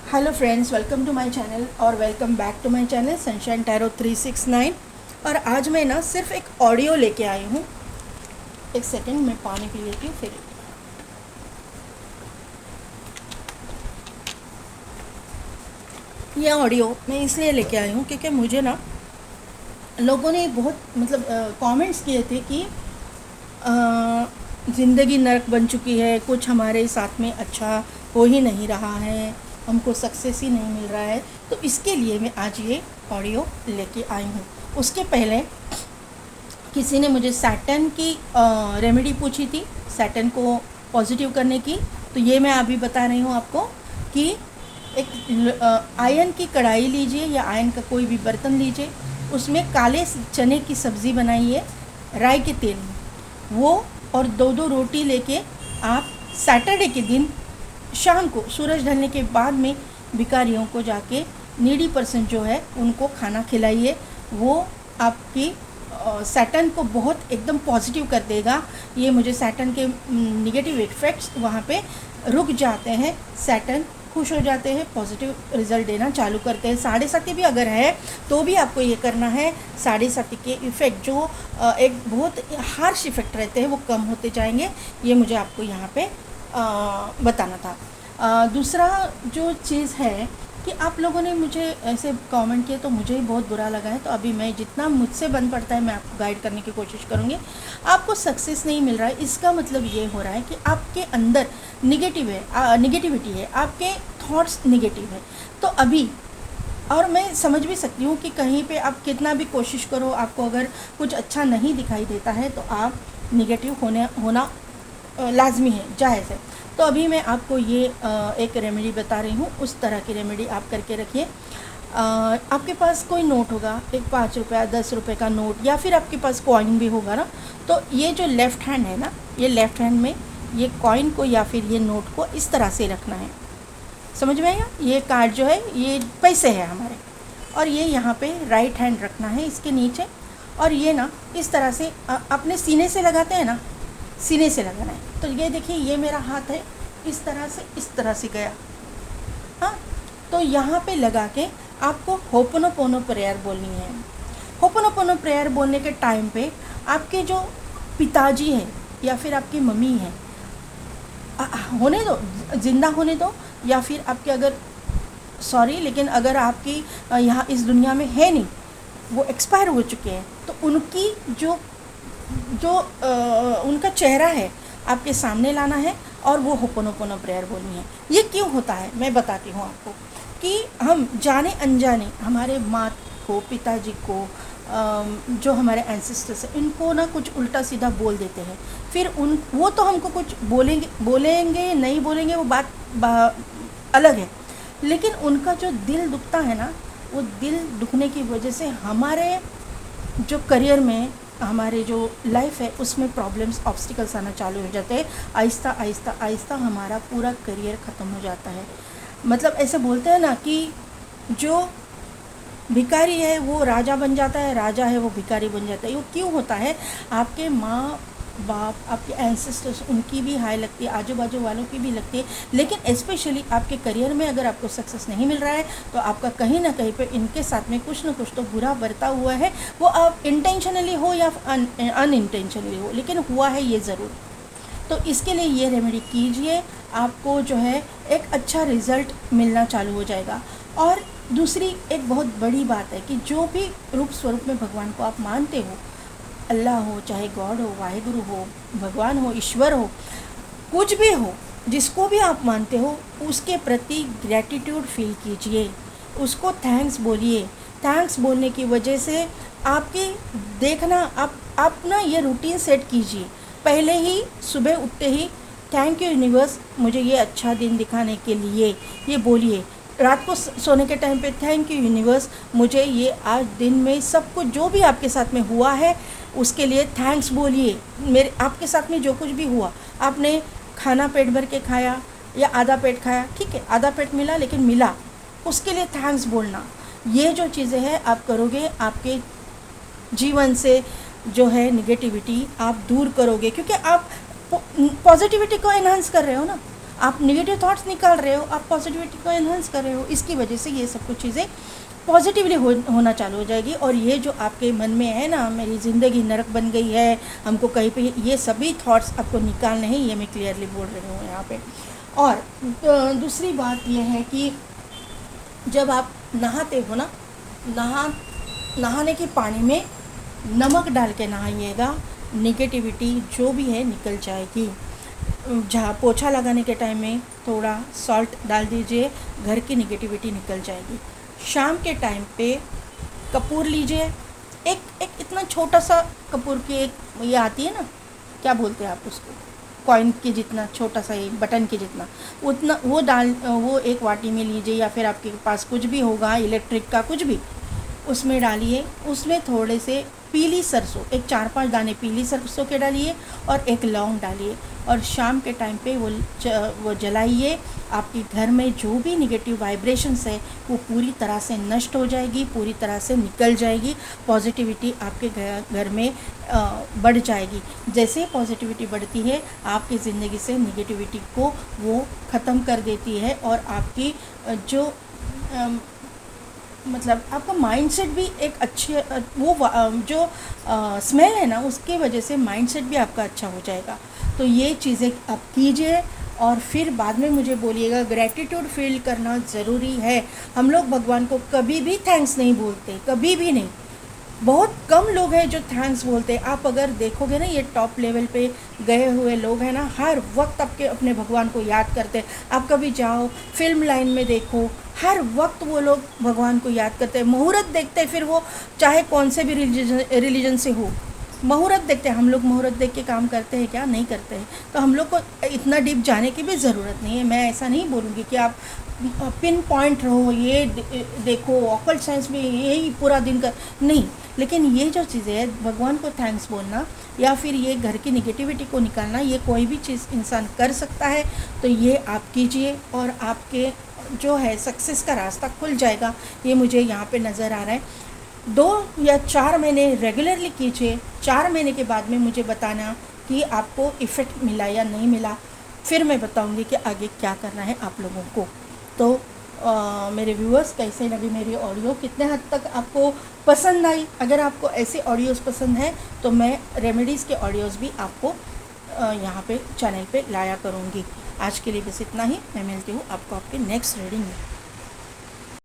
Hello friends, welcome to my channel और welcome back to my channel sunshine tarot 369। और आज मैं ना सिर्फ एक ऑडियो लेके आई हूँ। एक सेकंड, मैं पानी पी लेती हूँ फिर। यह ऑडियो मैं इसलिए लेके आई हूँ क्योंकि मुझे ना लोगों ने बहुत कमेंट्स किए थे कि ज़िंदगी नरक बन चुकी है, कुछ हमारे साथ में अच्छा हो ही नहीं रहा है, हमको सक्सेस ही नहीं मिल रहा है। तो इसके लिए मैं आज ये ऑडियो लेके आई हूँ। उसके पहले किसी ने मुझे सैटर्न की रेमेडी पूछी थी, सैटर्न को पॉजिटिव करने की। तो ये मैं अभी बता रही हूँ आपको कि एक आयरन की कढ़ाई लीजिए या आयरन का कोई भी बर्तन लीजिए, उसमें काले चने की सब्ज़ी बनाइए राई के तेल में, वो और दो दो रोटी लेके आप सैटरडे के दिन शाम को सूरज ढलने के बाद में भिखारियों को जाके नीडी पर्सन जो है उनको खाना खिलाइए। वो आपकी सैटर्न को बहुत एकदम पॉजिटिव कर देगा। ये मुझे सैटर्न के नेगेटिव इफ़ेक्ट्स वहाँ पे रुक जाते हैं, सैटर्न खुश हो जाते हैं, पॉजिटिव रिजल्ट देना चालू करते हैं। 7.5 भी अगर है तो भी आपको ये करना है। 7.5 के इफ़ेक्ट जो एक बहुत हार्श इफ़ेक्ट रहते हैं वो कम होते जाएंगे। ये मुझे आपको यहाँ पे बताना था। दूसरा जो चीज़ है कि आप लोगों ने मुझे ऐसे कमेंट किए तो मुझे ही बहुत बुरा लगा है। तो अभी मैं जितना मुझसे बन पड़ता है मैं आपको गाइड करने की कोशिश करूँगी। आपको सक्सेस नहीं मिल रहा है, इसका मतलब ये हो रहा है कि आपके अंदर निगेटिविटी है, आपके थॉट्स निगेटिव है। तो अभी और मैं समझ भी सकती हूँ कि कहीं पे आप कितना भी कोशिश करो, आपको अगर कुछ अच्छा नहीं दिखाई देता है तो आप निगेटिव होना लाजमी है, जायज़ है। तो अभी मैं आपको ये एक रेमेडी बता रही हूँ, उस तरह की रेमेडी आप करके रखिए। आपके पास कोई नोट होगा, एक 5 रुपया 10 रुपये का नोट, या फिर आपके पास कॉइन भी होगा ना। तो ये जो लेफ़्ट हैंड है ना, ये लेफ़्ट हैंड में ये कॉइन को या फिर ये नोट को इस तरह से रखना है। समझ में आएगा? ये कार्ड जो है ये पैसे है हमारे, और ये यहाँ पे राइट हैंड रखना है इसके नीचे। और ये ना इस तरह से अपने सीने से लगाते हैं ना, सीने से लगाना है। तो ये देखिए, ये मेरा हाथ है, इस तरह से गया। हाँ, तो यहाँ पे लगा के आपको होपोनोपोनो प्रेयर बोलनी है। होपोनोपोनो प्रेयर बोलने के टाइम पे आपके जो पिताजी हैं या फिर आपकी मम्मी है, होने दो, ज़िंदा होने दो, या फिर आपके अगर लेकिन अगर आपकी यहाँ इस दुनिया में है नहीं, वो एक्सपायर हो चुके हैं, तो उनकी जो उनका चेहरा है आपके सामने लाना है और वो होपोनोपोनो प्रेयर बोलनी है। ये क्यों होता है मैं बताती हूँ आपको कि हम जाने अनजाने हमारे माँ को, पिताजी को, जो हमारे एंसेस्टर्स हैं, इनको ना कुछ उल्टा सीधा बोल देते हैं। फिर वो तो हमको कुछ बोलेंगे नहीं बोलेंगे, वो बात अलग है, लेकिन उनका जो दिल दुखता है ना, वो दिल दुखने की वजह से हमारे जो करियर में, हमारे जो लाइफ है उसमें प्रॉब्लम्स, ऑब्स्टिकल्स आना चालू हो जाते हैं। आहिस्ता आहिस्ता आहिस्ता हमारा पूरा करियर ख़त्म हो जाता है। मतलब ऐसे बोलते हैं ना कि जो भिखारी है वो राजा बन जाता है, राजा है वो भिखारी बन जाता है। वो क्यों होता है? आपके माँ बाप, आपके एंसेस्टर्स, उनकी भी हाई लगती है, आजू बाजू वालों की भी लगती है, लेकिन स्पेशली आपके करियर में अगर आपको सक्सेस नहीं मिल रहा है तो आपका कहीं ना कहीं पे इनके साथ में कुछ ना कुछ तो बुरा बरता हुआ है। वो आप इंटेंशनली हो या अनइंटेंशनली हो, लेकिन हुआ है ये ज़रूर। तो इसके लिए ये रेमेडी कीजिए, आपको जो है एक अच्छा रिज़ल्ट मिलना चालू हो जाएगा। और दूसरी एक बहुत बड़ी बात है कि जो भी रूप स्वरूप में भगवान को आप मानते हो, अल्लाह हो, चाहे गॉड हो, वाहेगुरु हो, भगवान हो, ईश्वर हो, कुछ भी हो, जिसको भी आप मानते हो, उसके प्रति ग्रैटिट्यूड फील कीजिए, उसको थैंक्स बोलिए। थैंक्स बोलने की वजह से आपकी देखना, आप ना ये रूटीन सेट कीजिए। पहले ही सुबह उठते ही थैंक यू यूनिवर्स, मुझे ये अच्छा दिन दिखाने के लिए, ये बोलिए। रात को सोने के टाइम पे थैंक यू यूनिवर्स, मुझे ये आज दिन में सब कुछ जो भी आपके साथ में हुआ है उसके लिए थैंक्स बोलिए। मेरे आपके साथ में जो कुछ भी हुआ, आपने खाना पेट भर के खाया या आधा पेट खाया, ठीक है, आधा पेट मिला लेकिन मिला, उसके लिए थैंक्स बोलना। ये जो चीज़ें हैं आप करोगे, आपके जीवन से जो है निगेटिविटी आप दूर करोगे, क्योंकि आप पॉजिटिविटी को एनहांस कर रहे हो ना। आप नेगेटिव थॉट्स निकाल रहे हो, आप पॉजिटिविटी को एनहांस कर रहे हो, इसकी वजह से ये सब कुछ चीज़ें पॉजिटिवली होना चालू हो जाएगी। और ये जो आपके मन में है ना, मेरी ज़िंदगी नरक बन गई है, हमको कहीं पे, ये सभी थॉट्स आपको निकालने हैं, ये मैं क्लियरली बोल रही हूँ यहाँ पे। और दूसरी बात ये है कि जब आप नहाते हो ना, नहाने के पानी में नमक डाल के नहाइएगा, नेगेटिविटी जो भी है निकल जाएगी। जहाँ पोछा लगाने के टाइम में थोड़ा सॉल्ट डाल दीजिए, घर की नेगेटिविटी निकल जाएगी। शाम के टाइम पे कपूर लीजिए, एक इतना छोटा सा कपूर की एक ये आती है ना, क्या बोलते हैं आप उसको, कॉइन के जितना छोटा सा, एक बटन के जितना, उतना वो एक वाटी में लीजिए, या फिर आपके पास कुछ भी होगा इलेक्ट्रिक का कुछ भी, उसमें डालिए। उसमें थोड़े से पीली सरसों, एक 4-5 दाने पीली सरसों के डालिए और एक लौंग डालिए, और शाम के टाइम पे वो जलाइए। आपके घर में जो भी निगेटिव वाइब्रेशंस है वो पूरी तरह से नष्ट हो जाएगी, पूरी तरह से निकल जाएगी। पॉजिटिविटी आपके घर में बढ़ जाएगी। जैसे पॉजिटिविटी बढ़ती है, आपकी ज़िंदगी से निगेटिविटी को वो ख़त्म कर देती है, और आपकी जो मतलब आपका माइंडसेट भी एक अच्छे, वो जो स्मेल है ना, उसके वजह से माइंडसेट भी आपका अच्छा हो जाएगा। तो ये चीज़ें आप कीजिए, और फिर बाद में मुझे बोलिएगा। ग्रैटिट्यूड फील करना ज़रूरी है। हम लोग भगवान को कभी भी थैंक्स नहीं बोलते, कभी भी नहीं। बहुत कम लोग हैं जो थैंक्स बोलते हैं। आप अगर देखोगे ना, ये टॉप लेवल पे गए हुए लोग हैं ना, हर वक्त आपके अपने भगवान को याद करते हैं। आप कभी जाओ फिल्म लाइन में देखो, हर वक्त वो लोग भगवान को याद करते हैं, मुहूर्त देखते हैं। फिर वो चाहे कौन से भी रिलीजन से हो, मुहूर्त देखते हैं। हम लोग मुहूर्त देख के काम करते हैं क्या? नहीं करते हैं। तो हम लोग को इतना डीप जाने की भी ज़रूरत नहीं है। मैं ऐसा नहीं बोलूँगी कि आप पिन पॉइंट रहो, ये देखो ऑकल्ट साइंस में यही पूरा दिन का, नहीं। लेकिन ये जो चीज़ें है, भगवान को थैंक्स बोलना या फिर ये घर की निगेटिविटी को निकालना, ये कोई भी चीज़ इंसान कर सकता है। तो ये आप कीजिए, और आपके जो है सक्सेस का रास्ता खुल जाएगा। ये मुझे यहाँ पे नज़र आ रहा है। 2 या 4 महीने रेगुलरली कीजिए। 4 महीने के बाद में मुझे बताना कि आपको इफ़ेक्ट मिला या नहीं मिला। फिर मैं बताऊंगी कि आगे क्या करना है आप लोगों को। तो मेरे व्यूअर्स, कैसे लगी मेरी ऑडियो, कितने हद तक आपको पसंद आई? अगर आपको ऐसे ऑडियोज़ पसंद है तो मैं रेमेडीज़ के ऑडियोज़ भी आपको यहाँ पे चैनल पे लाया करूँगी। आज के लिए बस इतना ही। मैं मिलती हूँ आपको आपके नेक्स्ट रीडिंग में।